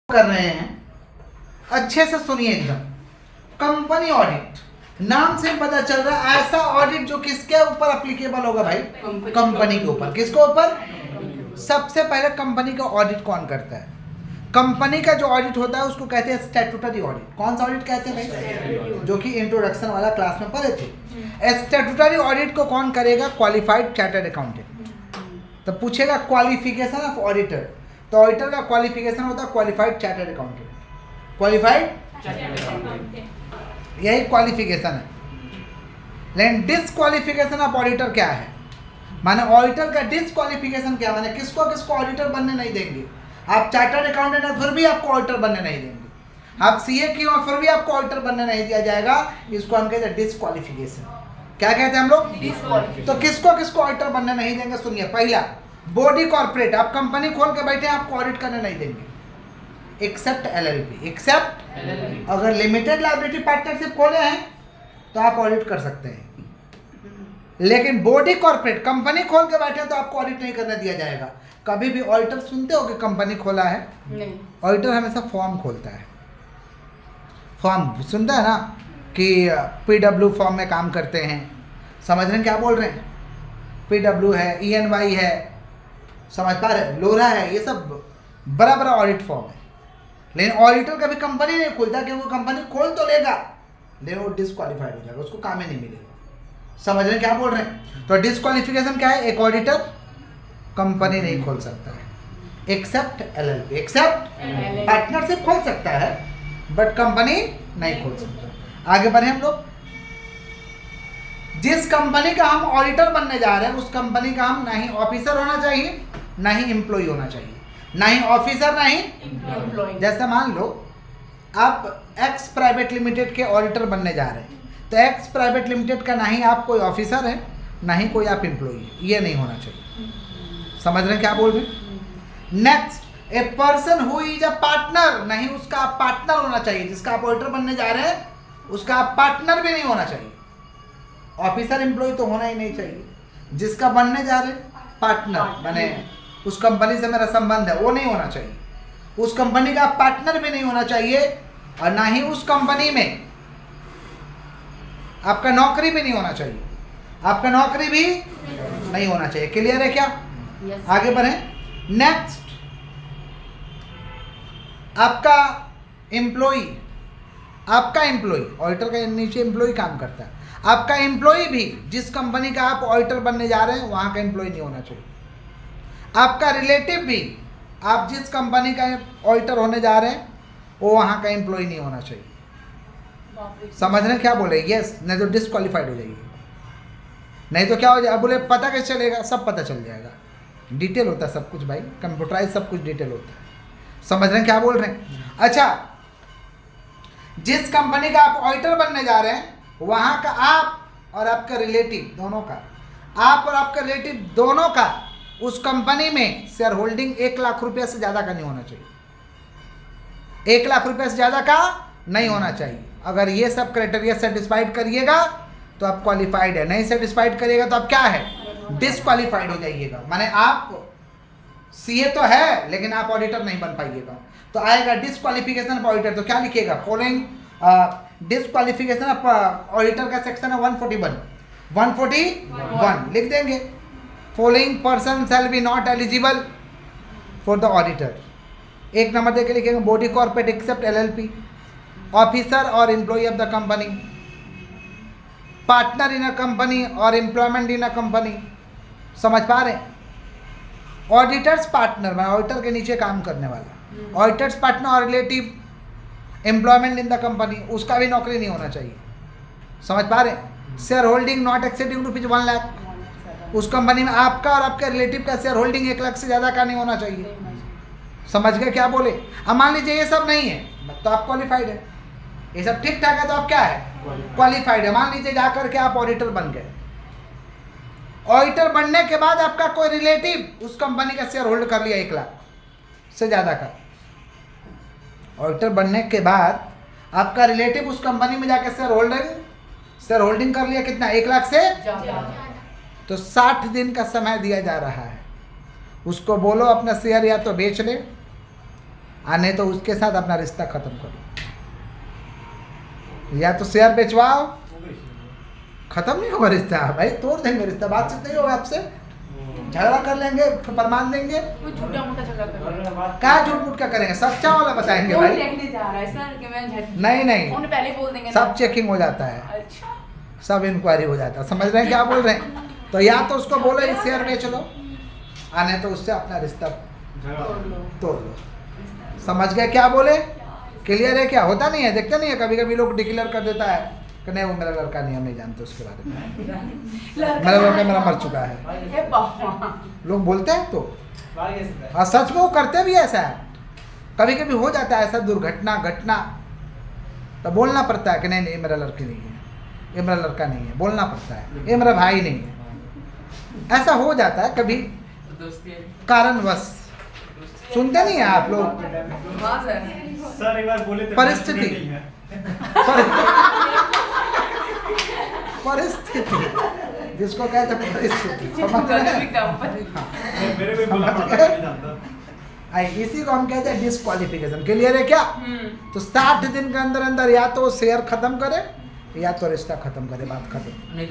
कर रहे हैं, अच्छे से सुनिए एकदम। कंपनी ऑडिट नाम से पता चल रहा है ऐसा ऑडिट जो किसके ऊपर एप्लीकेबल होगा भाई? कंपनी के ऊपर। किसके ऊपर? सबसे पहले कंपनी का ऑडिट कौन करता है? कंपनी का जो ऑडिट होता है उसको कहते हैं स्टैट्यूटरी ऑडिट। कौन सा ऑडिट कहते हैं भाई? जो कि इंट्रोडक्शन वाला क्लास में पढ़े थे। स्टैट्यूटरी ऑडिट को कौन करेगा? Qualified chartered accountant. तो पूछेगा क्वालिफिकेशन ऑफ ऑडिटर, तो ऑडिटर का क्वालिफिकेशन होता है क्वालिफाइड चार्टर्ड अकाउंटेंट। क्वालिफाइड यही क्वालिफिकेशन है। लेकिन डिसक्वालिफिकेशन ऑफ ऑडिटर क्या है? माने ऑडिटर का डिसक्वालिफिकेशन क्या माने? किसको किसको ऑडिटर बनने नहीं देंगे? आप चार्टर्ड अकाउंटेंट हैं फिर भी आपको ऑडिटर बनने नहीं देंगे। आप सीए की हो फिर भी आपको ऑडिटर बनने नहीं दिया जाएगा। इसको हम कहते हैं डिसक्वालिफिकेशन। क्या कहते हैं हम लोग? तो किसको किसको ऑडिटर बनने नहीं देंगे? सुनिए, पहला बॉडी कॉर्पोरेट, आप कंपनी खोल के बैठे हैं, आपको ऑडिट करने नहीं देंगे एक्सेप्ट एलएलपी। एक्सेप्ट अगर लिमिटेड लायबिलिटी पार्टनरशिप खोले हैं तो आप ऑडिट कर सकते हैं, लेकिन बॉडी कॉर्पोरेट कंपनी खोल के बैठे हैं तो आपको ऑडिट नहीं करने दिया जाएगा। कभी भी ऑडिटर सुनते हो कि कंपनी खोला है? नहीं। ऑडिटर हमेशा फॉर्म खोलता है। फॉर्म सुनता है ना कि पीडब्ल्यू फॉर्म में काम करते हैं। समझ रहे हैं क्या बोल रहे हैं? पीडब्ल्यू है, ईएनवाई है, समझ पा रहे, लोरा है, ये सब बड़ा बड़ा ऑडिट फॉर्म है। लेकिन ऑडिटर कभी कंपनी नहीं खोलता, क्योंकि वो कंपनी खोल तो लेगा लेकिन वो डिसक्वालीफाइड हो जाएगा, उसको काम ही नहीं मिलेगा। समझ रहे हैं क्या बोल रहे हैं? तो डिसक्वालिफिकेशन क्या है? एक ऑडिटर कंपनी नहीं खोल सकता है एक्सेप्ट एलएलपी। एक्सेप्ट पार्टनरशिप खोल सकता है बट कंपनी नहीं खोल सकता। आगे बढ़े हम लोग। जिस कंपनी का हम ऑडिटर बनने जा रहे हैं उस कंपनी का हम ना ही ऑफिसर होना चाहिए ना ही एम्प्लॉय होना चाहिए। ना ही ऑफिसर ना ही एम्प्लॉय। जैसे मान लो आप एक्स प्राइवेट लिमिटेड के ऑडिटर बनने जा रहे हैं, तो एक्स प्राइवेट लिमिटेड का ना ही आप कोई ऑफिसर है ना ही कोई आप एम्प्लॉय है। ये नहीं होना चाहिए। समझ रहे हैं क्या बोल रहे हैं? Next, a person who is a partner, नहीं उसका आप पार्टनर होना चाहिए। जिसका आप ऑडिटर बनने जा रहे हैं उसका आप पार्टनर भी नहीं होना चाहिए। ऑफिसर एम्प्लॉय तो होना ही नहीं चाहिए। जिसका बनने जा रहे पार्टनर बने, उस कंपनी से मेरा संबंध है, वो नहीं होना चाहिए। उस कंपनी का पार्टनर भी नहीं होना चाहिए और ना ही उस कंपनी में आपका नौकरी भी नहीं होना चाहिए। आपका नौकरी भी नहीं होना चाहिए। क्लियर है क्या? yes. आगे बढ़े। नेक्स्ट, आपका एम्प्लॉय ऑडिटर के नीचे एम्प्लॉय काम करता है। आपका एम्प्लॉय भी जिस कंपनी का आप ऑडिटर बनने जा रहे हैं वहां का एम्प्लॉय नहीं होना चाहिए। आपका रिलेटिव भी आप जिस कंपनी का ऑडिटर होने जा रहे हैं वो वहां का एम्प्लॉय नहीं होना चाहिए। समझ रहे हैं क्या बोले? यस, नहीं तो डिसक्वालीफाइड हो जाइए। नहीं तो क्या हो जाए? बोले पता कैसे चलेगा? सब पता चल जाएगा। डिटेल होता है सब कुछ भाई, कंप्यूटराइज सब कुछ डिटेल होता है। समझ रहे हैं क्या बोल रहे हैं? अच्छा, जिस कंपनी का आप ऑडिटर बनने जा रहे हैं वहां का आप और आपका रिलेटिव दोनों का, आप और आपका रिलेटिव दोनों का उस कंपनी में शेयर होल्डिंग 1 लाख रुपया से ज़्यादा का नहीं होना चाहिए। 1 लाख रुपया से ज़्यादा का नहीं होना चाहिए। अगर ये सब क्राइटेरिया सेटिस्फाइड करिएगा तो आप क्वालिफाइड है, नहीं सेटिस्फाइड करिएगा तो आप क्या है? डिसक्वालीफाइड हो जाइएगा। माने आप सीए तो है लेकिन आप ऑडिटर नहीं बन पाइएगा। तो आएगा डिसक्वालिफिकेशन ऑफ ऑडिटर, तो क्या लिखिएगा? फॉलोइंग डिसक्वालिफिकेशन ऑफ ऑडिटर का सेक्शन है 141 लिख देंगे। Following person shall be not eligible for the auditor. 1 number देके लिखेंगे body corporate except LLP, officer और employ of the company, partner in a company और एम्प्लॉयमेंट इन अ कंपनी। समझ पा रहे हैं? ऑडिटर्स पार्टनर मैं ऑडिटर के नीचे काम करने वाला, ऑडिटर्स पार्टनर और relative employment in the company, उसका भी नौकरी नहीं होना चाहिए। समझ पा रहे हैं? Share holding not exceeding ₹1 lakh, उस कंपनी में आपका और आपके रिलेटिव का शेयर होल्डिंग 1 लाख से ज़्यादा का नहीं होना चाहिए। समझ गए क्या बोले? अब मान लीजिए ये सब नहीं है तो आप क्वालिफाइड है, ये सब ठीक ठाक है तो आप क्या है? क्वालिफाइड है। मान लीजिए जाकर के आप ऑडिटर बन गए। ऑडिटर बनने के बाद आपका कोई रिलेटिव उस कंपनी का शेयर होल्ड कर लिया 1 लाख से ज़्यादा का। ऑडिटर बनने के बाद आपका रिलेटिव उस कंपनी में जाकर शेयर होल्डिंग कर लिया कितना? 1 लाख से तो 60 दिन का समय दिया जा रहा है। उसको बोलो अपना शेयर या तो बेच ले, नहीं तो उसके साथ अपना रिश्ता खत्म करो, या तो शेयर बेचवाओ, खत्म नहीं होगा रिश्ता भाई, तोड़ देंगे रिश्ता, बातचीत नहीं होगा आपसे, झगड़ा कर लेंगे, प्रमाण देंगे, वो छोटा मोटा झगड़ा कर रहा है। क्या झूठ मूठ क्या करेंगे, सच्चा वाला बताएंगे फोन भाई। देखने जा रहा है सर कि मैं नहीं नहीं, फोन पहले बोल देंगे सब चेकिंग हो जाता है, अच्छा सब इंक्वायरी हो जाता है, समझ रहे हैं क्या बोल रहे हैं। तो या तो उसको बोलो ये शेयर बेच लो, आने तो उससे अपना रिश्ता तोड़ लो। समझ गए क्या बोले, क्लियर है क्या, होता नहीं है, देखते नहीं है कभी कभी लोग डिक्लेयर कर देता है कि नहीं वो मेरा लड़का नहीं, हम नहीं जानते उसके बारे में, मेरा लड़का मेरा मर चुका है, हे बाबा लोग बोलते हैं तो, और सच में वो करते भी ऐसा है, कभी कभी हो जाता है ऐसा दुर्घटना घटना, तो बोलना पड़ता है कि नहीं नहीं ये मेरा लड़की नहीं है, ये मेरा लड़का नहीं है, बोलना पड़ता है, ये मेरा भाई नहीं है, ऐसा हो जाता है कभी कारणवश, सुनते नहीं है आप लोग, हाँ सर सर एक बार बोले थे परिस्थिति। नहीं है। परिस्थिति जिसको कहते हैं परिस्थिति, समझ रहे हैं? एग्जांपल मेरे भी बोला पता नहीं जानता। इसी को हम कहते हैं डिस्क्वालिफिकेशन, क्लियर है क्या। तो 60 दिन के अंदर अंदर या तो शेयर खत्म करे या तो रिश्ता खत्म करे, बात खत्म, नहीं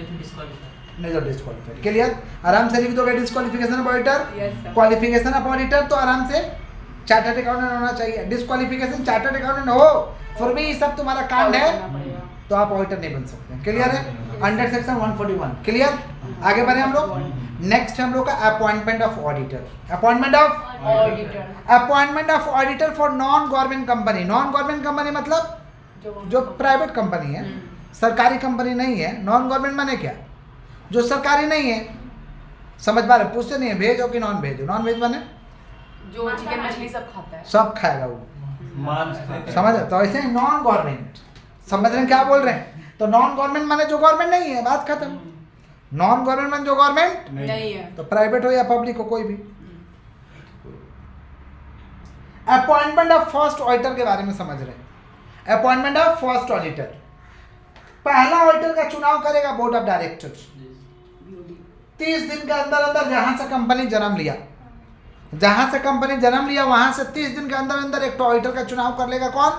तो डिस्क्वालीफाइड, क्लियर। आराम से लिख दोगे disqualification of auditor, Yes, sir. Qualification of auditor तो आराम से चार्टर्ड अकाउंटेंट होना चाहिए, डिस्क्वालिफिकेशन चार्टर्ड अकाउंटेंट हो फिर भी ये सब तुम्हारा कांड है तो आप ऑडिटर नहीं बन सकते, क्लियर है, अंडर सेक्शन 141, क्लियर। आगे बढ़े हम लोग, नेक्स्ट हम लोग का appointment of auditor, appointment of auditor for non government company. Non government company मतलब जो प्राइवेट कंपनी है, सरकारी कंपनी नहीं है। नॉन गवर्नमेंट माने क्या, जो सरकारी नहीं है, समझ पा रहे, पूछते नहीं है भेज हो कि नॉन भेज हो, नॉन भेज माने जो चिकन मछली सब खाता है, सब खाएगा वो, मांस समझ रहे, तो ऐसे नॉन गवर्नमेंट, समझ रहे हैं क्या बोल रहे हैं। तो नॉन गवर्नमेंट माने जो गवर्नमेंट नहीं है, बात खत्म। नॉन गवर्नमेंट माने जो गवर्नमेंट नहीं है। तो प्राइवेट हो या पब्लिक हो कोई भी। अपॉइंटमेंट ऑफ फर्स्ट ऑडिटर के बारे में समझ रहे हैं, अपॉइंटमेंट ऑफ फर्स्ट ऑडिटर, पहला ऑडिटर का चुनाव करेगा बोर्ड ऑफ डायरेक्टर्स। 30 दिन के अंदर अंदर जहां से कंपनी जन्म लिया, वहां से 30 दिन के अंदर अंदर एक ऑडिटर का चुनाव कर लेगा कौन,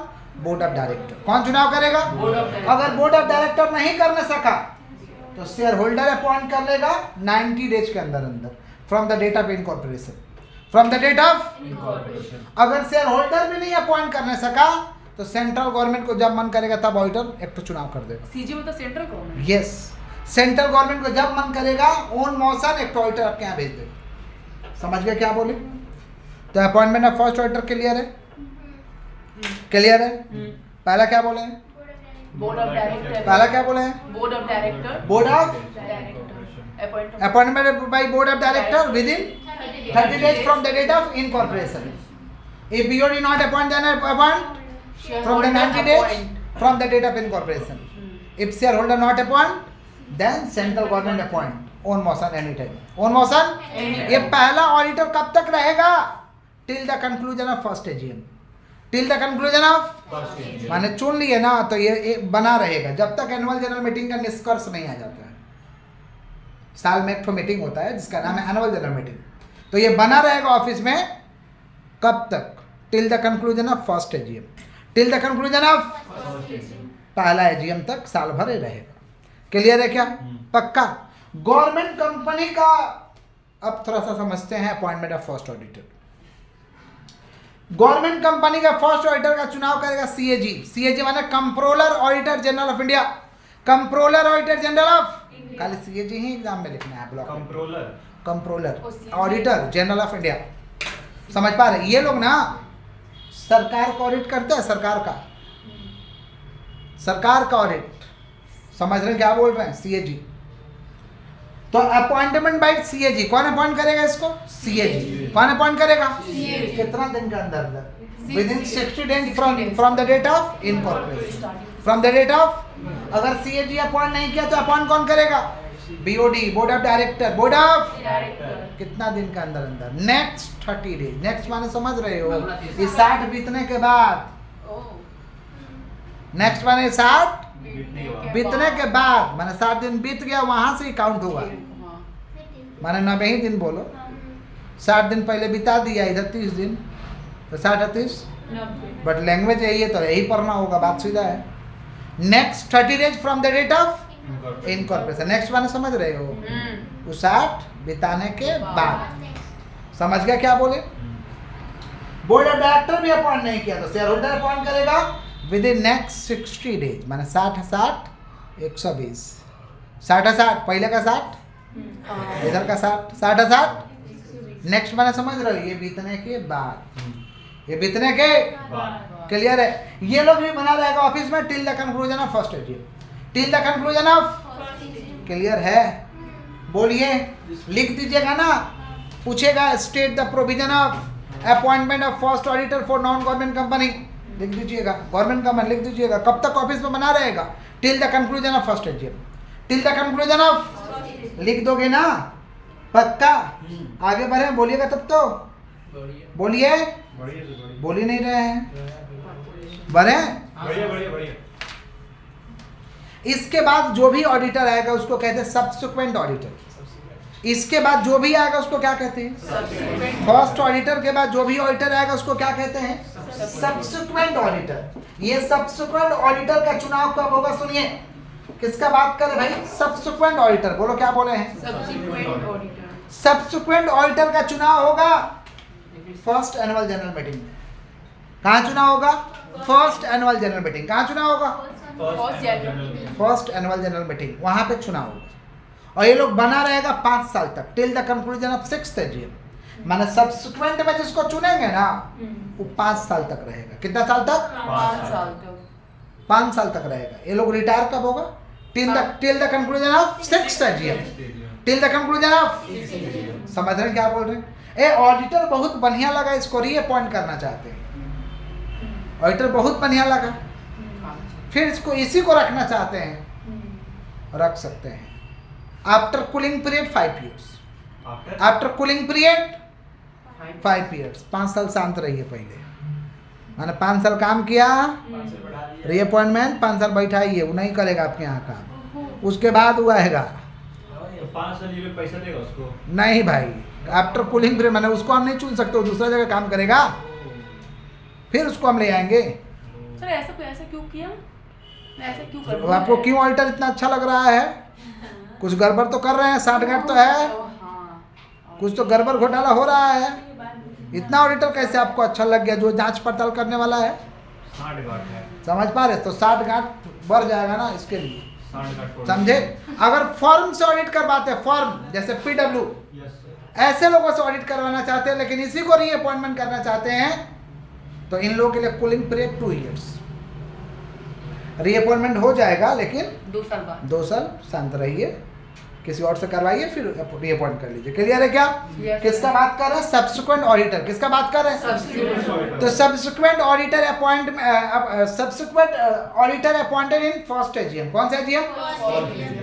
बोर्ड ऑफ डायरेक्टर। कौन चुनाव करेगा, अगर बोर्ड ऑफ डायरेक्टर नहीं करने सका तो शेयर होल्डर अपॉइंट कर लेगा 90 डेज के अंदर अंदर from the date of incorporation, from the date of. अगर शेयर होल्डर भी नहीं अपॉइंट करने सका तो सेंट्रल गवर्नमेंट को जब मन करेगा तब ऑडिटर एक तो चुनाव कर देगा। सीजी में तो central government, yes, central government को जब मन करेगा ओन मोशन एक ऑडिटर आपके यहाँ भेज देगा। समझ गए क्या बोले। तो appointment of first auditor clear है, क्लियर है। पहला क्या बोले हैं, बोर्ड ऑफ डायरेक्टर, पहला क्या बोले हैं, board of director, board of director appointment by board of director with in 30 days from the date of incorporation. If BOD not appoint, then appoint from the 90 days from the date of incorporation. If shareholder not appoint, then central government appoint on motion anytime. On motion. ये पहला auditor कब तक रहेगा, till the conclusion of first AGM. Till the conclusion of माने चुन लिए ना तो ये बना रहेगा जब तक एनुअल जनरल मीटिंग का निष्कर्ष नहीं आ जाता है। साल में एक तो मीटिंग होता है जिसका नाम है एनुअल जनरल मीटिंग, तो ये बना रहेगा ऑफिस में कब तक, till the conclusion of first AGM, till the conclusion of पहला एजीएम तक साल भर ही रहेगा। क्लियर है क्या, पक्का। गवर्नमेंट कंपनी का अब थोड़ा सा समझते हैं appointment of first auditor. Government company का फर्स्ट ऑडिटर का चुनाव करेगा सीएजी। सीएजी माने controller auditor general of India, controller auditor general of, खाली सीएजी ही एग्जाम में लिखना है, block controller auditor general of India. समझ पा रहे, ये लोग ना सरकार का ऑडिट करते हैं, सरकार का ऑडिट, समझ रहे हैं क्या बोल रहे हैं, सीएजी। तो अपॉइंटमेंट बाय सीएजी, कौन अपॉइंट करेगा इसको, सीएजी। कौन अपॉइंट करेगा, CAG। कितना दिन के अंदर within 60 days from the date of incorporation, from the date of. अगर सीएजी अपॉइंट नहीं किया तो अपॉइंट कौन करेगा, BOD, board of director, board of कितना दिन के अंदर अंदर, नेक्स्ट 30 डेज। नेक्स्ट माने समझ रहे हो, ये 60 बीतने के बाद, नेक्स्ट माने 60 बीतने के बाद, माने 60 दिन बीत गया वहां से ही काउंट होगा, माने 90 ही दिन बोलो, 60 दिन पहले बिता दिया इधर 30 दिन, तो 60 30 बट लैंग्वेज यही है तो यही पढ़ना होगा, बात सीधा है। Next 30 days from the date of incorporation. Next माने समझ रहे हो, वो 60 बिताने के बाद। समझ गया क्या बोले? बोर्ड ऑफ डायरेक्टर भी अपॉइंट नहीं किया तो शेयर होल्डर अपॉइंट करेगा विद इन नेक्स्ट 60 डेज। माने 60 120 60 पहले का 60 इधर का 60 नेक्स्ट माने समझ रहे हो, ये बीतने के बाद, ये बीतने के क्लियर है। ये लोग भी बना रहेगा ऑफिस में till the conclusion of first AGM, till the conclusion of, clear है? बोलिए, लिख दीजिएगा ना, पूछेगा state the provision of appointment of first auditor for non government company, लिख दीजिएगा, गवर्नमेंट कंपनी लिख दीजिएगा। कब तक ऑफिस में बना रहेगा? Till the conclusion of first AGM, till the conclusion of, लिख दोगे ना पक्का? आगे बढ़े, बोलिएगा तब तो, बोलिए, बोल ही नहीं रहे हैं, बढ़े। बढ़िया। इसके बाद जो भी ऑडिटर आएगा उसको कहते हैं सब्सिक्वेंट ऑडिटर। इसके बाद जो भी आएगा उसको क्या कहते हैं? फर्स्ट ऑडिटर के बाद जो भी ऑडिटर आएगा उसको क्या कहते हैं? Subsequent auditor. ये सब्सिक्वेंट ऑडिटर का चुनाव कब होगा? सुनिए, किसका बात करें भाई? Subsequent auditor. बोलो क्या बोले हैं? Subsequent auditor. सब्सिक्वेंट ऑडिटर का चुनाव होगा फर्स्ट एनुअल जनरल मीटिंग में। कहाँ चुनाव होगा? First annual general meeting. कहाँ चुनाव होगा? फर्स्ट एनुअल जनरल मीटिंग, वहां पे चुनाव होगा। और ये लोग बना रहेगा 5 साल तक, till the conclusion of 6th AGM. माने सब्सिक्वेंट में जिसको चुनेंगे ना वो 5 साल तक रहेगा। कितना साल तक? 5 साल तक। 5 साल तक रहेगा। ये लोग रिटायर कब होगा? Till the conclusion of 6th AGM, till the conclusion of, समझ रहे हैं क्या बोल रहे हैं? ए ऑडिटर बहुत बढ़िया लगा, इसको रीअपॉइंट करना चाहते हैं। ऑडिटर बहुत बढ़िया लगा, फिर इसको इसी को रखना चाहते हैं, रख सकते हैं। After cooling period 5 years, after cooling period 5 years, 5 साल शांत रहिए पहले। मैंने 5 साल काम किया, रीअपॉइंटमेंट 5 साल बैठाइए, वो नहीं करेगा आपके यहाँ काम, उसके बाद वो आएगा। तो 5 साल ये लोग पैसा देगा उसको? नहीं भाई, आफ्टर कूलिंग पीरियड मैंने उसको हम नहीं चुन सकते, वो दूसरा जगह काम करेगा, फिर उसको हम ले आएंगे। सर ऐसा क्यों किया? ऐसा क्यों कर? तो आपको क्यों ऑडिटर इतना अच्छा लग रहा है? कुछ गड़बड़ तो कर रहे हैं, साठगांठ तो है, कुछ तो गड़बड़ घोटाला हो रहा है। इतना ऑडिटर कैसे आपको अच्छा लग गया जो जांच पड़ताल करने वाला है? 60 गांठ है, समझ पा रहे? तो 60 बढ़ जाएगा ना इसके लिए, 60 गांठ समझे? अगर फर्म से ऑडिट करवाते हैं, फर्म जैसे PW, ऐसे लोगों से ऑडिट करवाना चाहते हैं लेकिन इसी को रीअपॉइंटमेंट करना चाहते हैं, तो इन लोगों के लिए कूलिंग पीरियड 2 years, रीअपॉइंटमेंट हो जाएगा लेकिन 2 साल बाद। 2 साल शांत रहिए, किसी और से करवाइए, फिर रीअपॉइंट कर लीजिए। क्लियर है क्या? Yes, किसका बात कर रहे हैं? Subsequent auditor. किसका बात कर रहे हैं? सब्सिक्वेंट। तो subsequent auditor appoint, subsequent auditor appointed in first AGM. कौन सा AGM?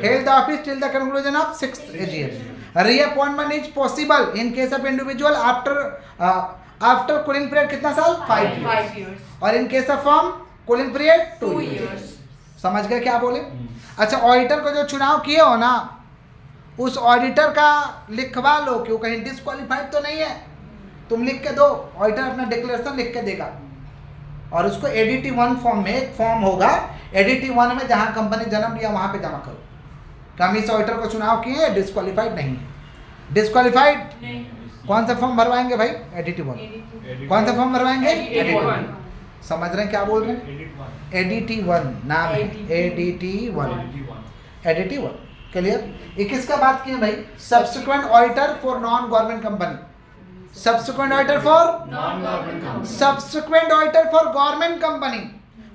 Held the office till the conclusion of 6th AGM. Reappointment is possible in case of individual after cooling period कितना साल? 5 years। और in case of firm cooling period 2 2 years। years। समझ गए क्या बोले? अच्छा, ऑडिटर को जो चुनाव किए हो ना, उस ऑडिटर का लिखवा लो कि वो कहीं डिस्क्वालीफाइड तो नहीं है। तुम लिख के दो, ऑडिटर अपना डिक्लेरेशन लिख के देगा और उसको एडीटी 1 फॉर्म में, एक फॉर्म होगा एडीटी 1 में, जहां कंपनी जन्म लिया वहां पे जमा करो कि हम इस ऑडिटर को चुनाव किए, डिस्क्वालीफाइड नहीं है। डिस्क्वालीफाइड कौन सा फॉर्म भरवाएंगे भाई? एडीटी 1। कौन सा फॉर्म भरवाएंगे? एडीटी 1। समझ रहे हैं क्या बोल रहे हैं? एडीटी 1 नाम है, एडीटी 1, एडीटी 1। क्लियर? ये किसका बात किए भाई? Subsequent auditor for non government company, subsequent auditor for non government company, subsequent auditor for government company.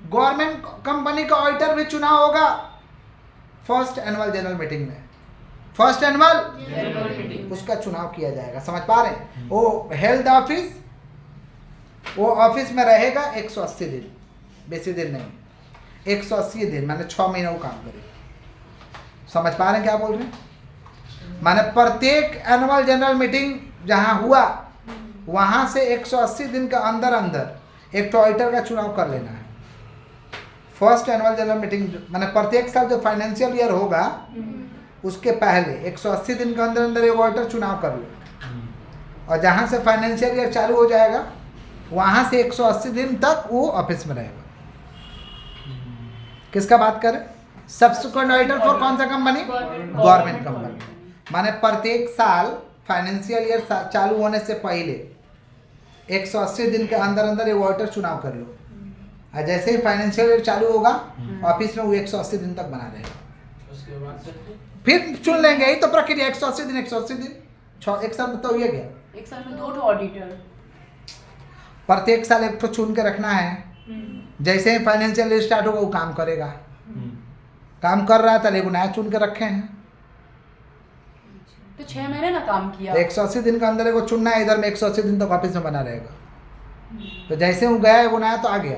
Government company का ऑडिटर भी चुनाव होगा फर्स्ट एनुअल जनरल मीटिंग में। फर्स्ट एनुअल मीटिंग उसका चुनाव किया जाएगा। समझ पा रहे हैं? वो हेल्थ ऑफिस, वो ऑफिस में रहेगा 180 दिन, बेसी दिन नहीं, 180 दिन माने 6 महीने वो काम करेगा। समझ पा रहे हैं क्या बोल रहे हैं? माने प्रत्येक एनुअल जनरल मीटिंग जहां हुआ वहां से 180 दिन के अंदर अंदर एक ऑडिटर का चुनाव कर लेना है। फर्स्ट एनुअल जनरल मीटिंग माने प्रत्येक साल जो फाइनेंशियल ईयर होगा उसके पहले 180 दिन के अंदर अंदर एक ऑडिटर चुनाव कर लो, और जहां से फाइनेंशियल ईयर चालू हो जाएगा वहाँ से 180 दिन तक वो ऑफिस में रहेगा। किसका बात करें? सब्सिक्वेंट ऑडिटर फॉर कौन सा कंपनी? Government company. माने प्रत्येक साल फाइनेंशियल ईयर चालू होने से पहले 180 दिन के अंदर अंदर ये ऑडिटर चुनाव कर लो, और जैसे ही फाइनेंशियल ईयर चालू होगा ऑफिस में वो 180 दिन तक बना रहेगा, फिर चुन लेंगे। यही तो प्रक्रिया, 180 दिन 180 दिन, 1 साल में तो ये गया। एक साल में 2 ऑडिटर। प्रत्येक साल एक तो चुन के रखना है, जैसे ही फाइनेंशियल ईयर स्टार्ट होगा वो काम करेगा। काम कर रहा था लेकिन नया चुन के रखे हैं, तो 6 महीने ना काम किया। 180 दिन के अंदर एगो चुनना है, इधर में 180 दिन तक ऑफिस में बना रहेगा। तो जैसे वो गया वो नया तो आ गया।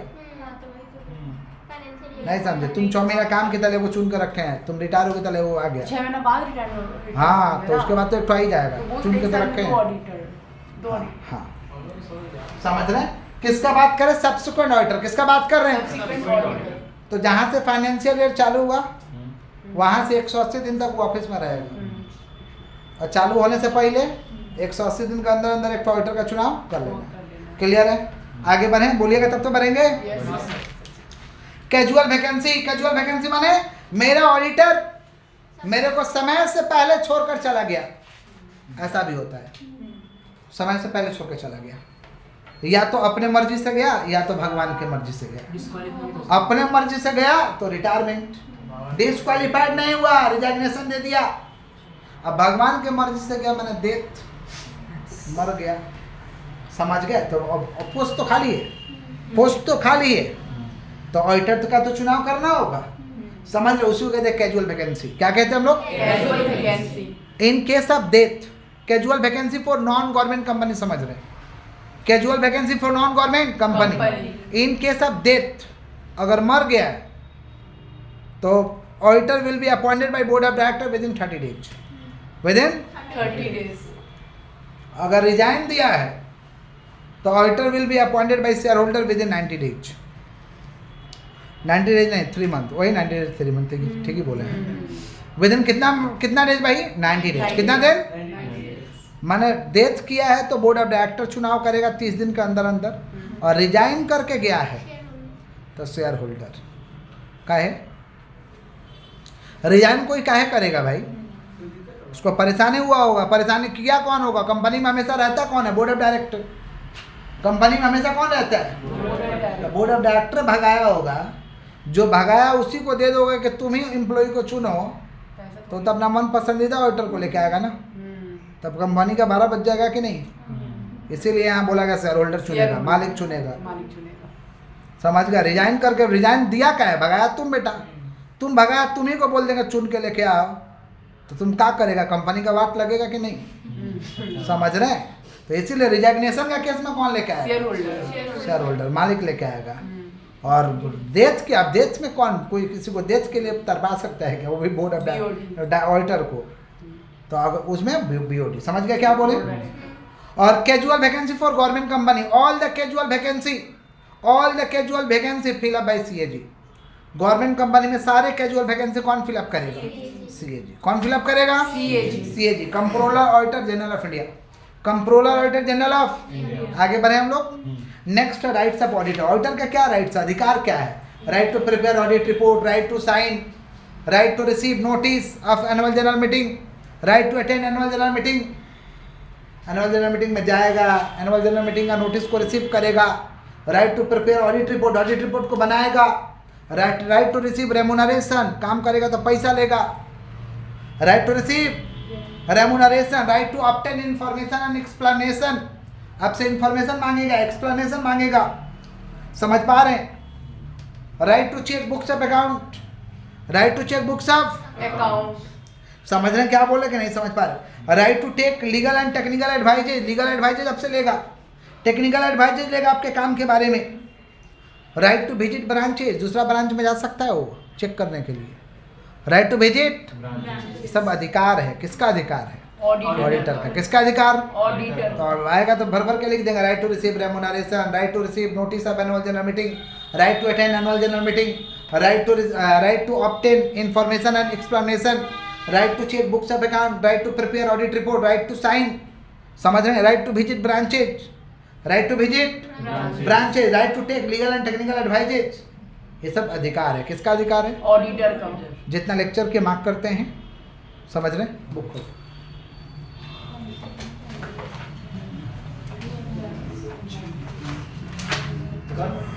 नहीं समझे? तुम 6 महीना काम के तले वो चुन के रखे हैं, तुम रिटायर हो के तले वो आ गया। 6 महीना बाद रिटायर। हाँ, तो उसके बाद तो एक तो आ ही जाएगा, चुन के तो रखे हैं। ऑडिटर 2 हाँ, समझ रहे हैं? किसका बात करें? Subsequent auditor. किसका बात कर रहे हैं? तो जहाँ से फाइनेंशियल ईयर चालू हुआ वहाँ से 180 दिन तक वो ऑफिस में रहेगा, और चालू होने से पहले 180 दिन के अंदर अंदर एक ऑडिटर का चुनाव कर लेना। क्लियर है? आगे बढ़े, बोलिएगा तब तो बढ़ेंगे। Casual vacancy. कैजुअल वैकेंसी माने मेरा ऑडिटर मेरे को समय से पहले छोड़कर चला गया, ऐसा भी होता है। समय से पहले छोड़ के चला गया, या तो अपने मर्जी से गया या तो भगवान के मर्जी से गया। अपने मर्जी से गया तो रिटायरमेंट, डिस्क्वालीफाइड नहीं हुआ, रिजाइनेशन दे दिया। अब भगवान के मर्जी से गया, मैंने डेथ, मर गया। समझ गए? तो अब पोस्ट तो खाली है, पोस्ट तो खाली है, तो ऑडिटर का तो चुनाव करना होगा। समझ रहे? उसी को कहते हैं कैजुअल वैकेंसी। क्या कहते हैं हम लोग? Casual vacancy. In case of death, casual vacancy for non government company. समझ रहे? Casual vacancy for non government company. In case of death, अगर मर गया है तो auditor will be appointed by board of director with in 30 days. With in 30 days. अगर resign दिया है तो auditor will be appointed by share holder with in 90 days. 90 days नहीं, 3 मंथ। वही 90 डेज 3 मंथ, ठीक ही बोले हैं। विद इन कितना डेज भाई? 90 डेज। कितना दिन? मैंने डेथ किया है तो बोर्ड ऑफ डायरेक्टर चुनाव करेगा 30 दिन के अंदर अंदर, और रिजाइन करके गया है तो शेयर होल्डर। काहे रिजाइन कोई काहे करेगा भाई? उसको परेशानी हुआ होगा। परेशानी किया कौन होगा? कंपनी में हमेशा रहता कौन है? Board of director. कंपनी में हमेशा कौन रहता है? बोर्ड ऑफ डायरेक्टर भगाया होगा। जो भगाया उसी को दे दोगे कि तुम ही एम्प्लॉय को चुनो, तो अपना मन पसंदीदा ऑडिटर को लेके आएगा ना, तब कंपनी का 12 बज जाएगा कि नहीं? इसीलिए यहाँ बोला गया शेयर होल्डर चुनेगा, मालिक चुनेगा। समझ गया? रिजाइन करके, रिजाइन दिया क्या है? भगाया तुम बेटा, तुम भगाया, तुम ही को बोल देंगे चुन के लेके आओ, तो तुम क्या करेगा? कंपनी का वाट लगेगा कि नहीं? समझ रहे हैं? तो इसीलिए रिजाइनेशन का केस में कौन लेके आएगा? शेयर होल्डर, मालिक लेके आएगा। और डेथ की, अब डेथ में कौन, कोई किसी को डेथ के लिए तरपा सकता है क्या? वो भी बोर्ड ऑफ ऑडिटर को। तो अगर उसमें बीओडी। समझ गए क्या बोले? और casual vacancy for government company. All the casual vacancy fill up by CAG. Government company में सारे कैजुअल वैकेंसी कौन फिलअप करेगा? सीएजी। कौन फिलअप करेगा? CAG, controller auditor general of India. Controller auditor general of. आगे बढ़े हम लोग। Next, rights of auditor. Auditor का क्या राइट्स, अधिकार क्या है? Right to prepare audit report, right to sign, right to receive notice of annual general meeting, right to attend annual general meeting. Annual general meeting में जाएगा, annual general meeting का notice को receive करेगा। Right to prepare audit report, audit report को बनाएगा। Right to receive remuneration, काम करेगा तो पैसा लेगा। Right to receive remuneration, right to obtain information and explanation. आपसे इंफॉर्मेशन मांगेगा, एक्सप्लेनेशन मांगेगा। समझ पा रहे हैं? Right to check books of account, right to check books of account. समझ रहे हैं क्या बोले कि नहीं समझ पा रहे? Right to take legal and technical advices. Legal advices आपसे लेगा, टेक्निकल एडवाइजेज लेगा आपके काम के बारे में। राइट टू विजिट ब्रांचेज, दूसरा ब्रांच में जा सकता है वो चेक करने के लिए। राइट टू विजिट, सब अधिकार है। किसका अधिकार है? ऑडिटर का। किसका अधिकार? ऑडिटर। तो आएगा तो भर भर के लिख देंगे। Right to receive remuneration, right to receive notice of annual general meeting, right to attend annual general meeting, right to obtain information and explanation, right to check books of account, right to prepare audit report, right to sign. समझ रहे हैं? Right to visit branches, right to visit branches, right to take legal and technical advices, ये सब अधिकार है। किसका अधिकार है? ऑडिटर का। जितना लेक्चर के मार्क करते हैं, समझ रहे हैं? बुक खोलो। कर